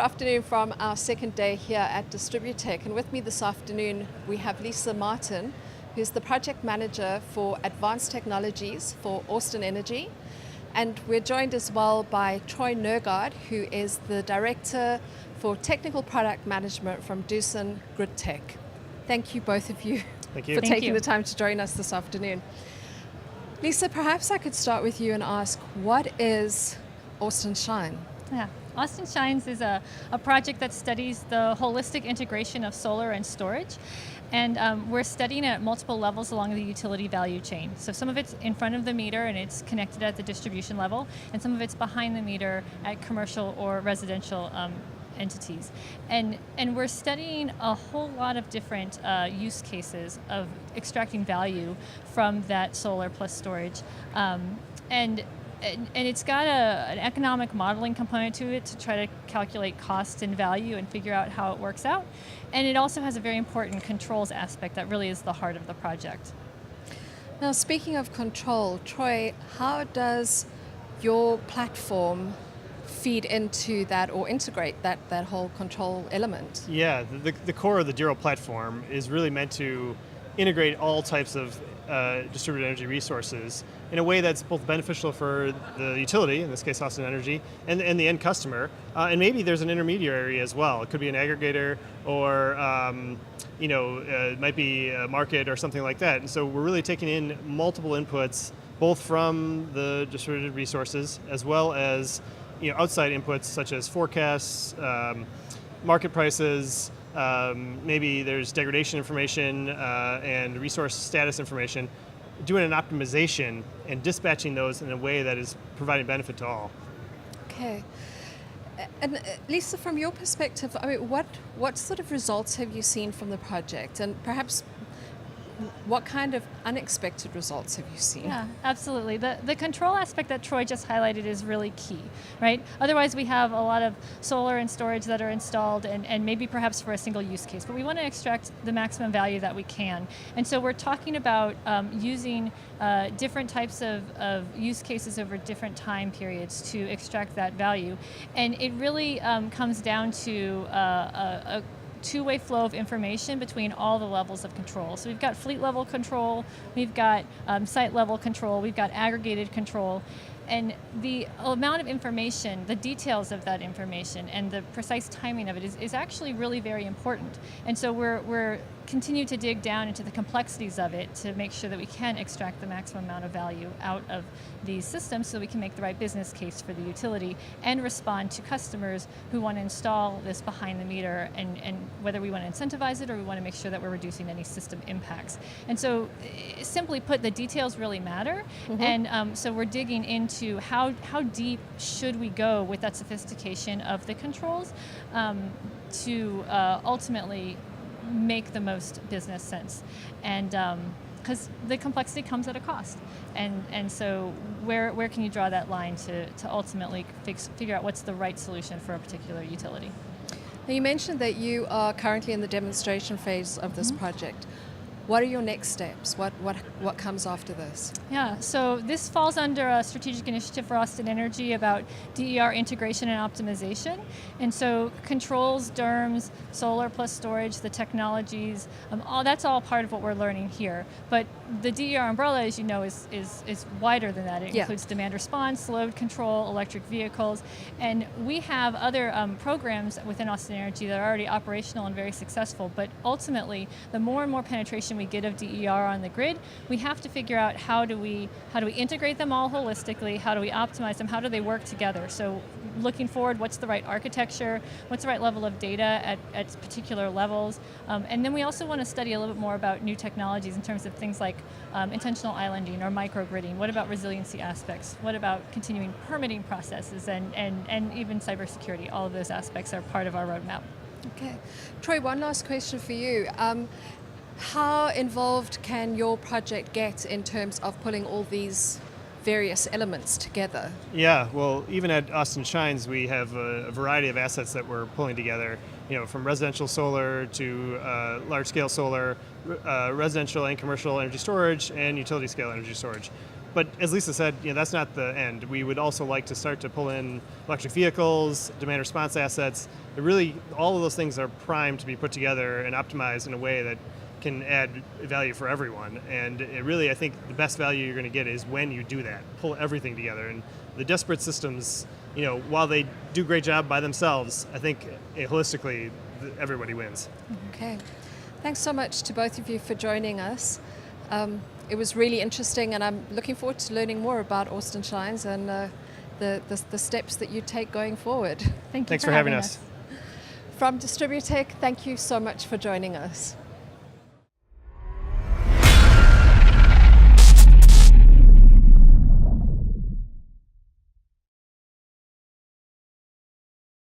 afternoon from our second day here at DistributTECH, and with me this afternoon we have Lisa Martin, who's the project manager for advanced technologies for Austin Energy, and we're joined as well by Troy Nergard, who is the director for technical product management from DistributTECH. Thank you both of you for taking the time to join us this afternoon. Lisa, perhaps I could start with you and ask, what is Austin Shine? Yeah. Austin Shines is a project that studies the holistic integration of solar and storage. And we're studying it at multiple levels along the utility value chain. So some of it's in front of the meter and it's connected at the distribution level, and some of it's behind the meter at commercial or residential entities. And we're studying a whole lot of different use cases of extracting value from that solar plus storage. And it's got an economic modeling component to it to try to calculate cost and value and figure out how it works out. And it also has a very important controls aspect that really is the heart of the project. Now, speaking of control, Troy, how does your platform feed into that or integrate that whole control element? Yeah, the core of the Duro platform is really meant to integrate all types of distributed energy resources in a way that's both beneficial for the utility, in this case Austin Energy, and the end customer. And maybe there's an intermediary as well. It could be an aggregator, or it might be a market or something like that. And so we're really taking in multiple inputs, both from the distributed resources as well as outside inputs such as forecasts, market prices. Maybe there's degradation information and resource status information, doing an optimization and dispatching those in a way that is providing benefit to all. Okay. And Lisa, from your perspective, I mean, what sort of results have you seen from the project? And perhaps what kind of unexpected results have you seen? Yeah, absolutely. The control aspect that Troy just highlighted is really key, right? Otherwise, we have a lot of solar and storage that are installed and maybe perhaps for a single use case, but we want to extract the maximum value that we can. And so we're talking about using different types of use cases over different time periods to extract that value. And it really comes down to a two-way flow of information between all the levels of control. So we've got fleet level control, we've got site level control, we've got aggregated control, and the amount of information, the details of that information and the precise timing of it is actually really very important. And so we're continue to dig down into the complexities of it to make sure that we can extract the maximum amount of value out of these systems so we can make the right business case for the utility and respond to customers who want to install this behind the meter, and whether we want to incentivize it or we want to make sure that we're reducing any system impacts. And so simply put, the details really matter. Mm-hmm. And so we're digging into how deep should we go with that sophistication of the controls to ultimately make the most business sense, and because the complexity comes at a cost, and so where can you draw that line to ultimately figure out what's the right solution for a particular utility? Now, you mentioned that you are currently in the demonstration phase of this project. What are your next steps? What comes after this? Yeah, so this falls under a strategic initiative for Austin Energy about DER integration and optimization. And so controls, DERMS, solar plus storage, the technologies, that's all part of what we're learning here. But the DER umbrella, as you know, is wider than that. It includes demand response, load control, electric vehicles, and we have other programs within Austin Energy that are already operational and very successful. But ultimately, the more and more penetration we get of DER on the grid, we have to figure out how do we integrate them all holistically, how do we optimize them, how do they work together. So looking forward, what's the right architecture, what's the right level of data at particular levels, and then we also want to study a little bit more about new technologies in terms of things like intentional islanding or microgridding. What about resiliency aspects? What about continuing permitting processes and even cybersecurity? All of those aspects are part of our roadmap. Okay. Troy, one last question for you. How involved can your project get in terms of pulling all these various elements together? Yeah, well, even at Austin Shines, we have a variety of assets that we're pulling together, from residential solar to large-scale solar, residential and commercial energy storage, and utility-scale energy storage. But as Lisa said, that's not the end. We would also like to start to pull in electric vehicles, demand response assets. Really, all of those things are primed to be put together and optimized in a way that can add value for everyone. And it really, I think the best value you're going to get is when you do that, pull everything together. And the disparate systems, while they do a great job by themselves, I think holistically, everybody wins. Okay. Thanks so much to both of you for joining us. It was really interesting, and I'm looking forward to learning more about Austin Shines and the steps that you take going forward. Thank you Thanks for having us. From DistributTECH, thank you so much for joining us.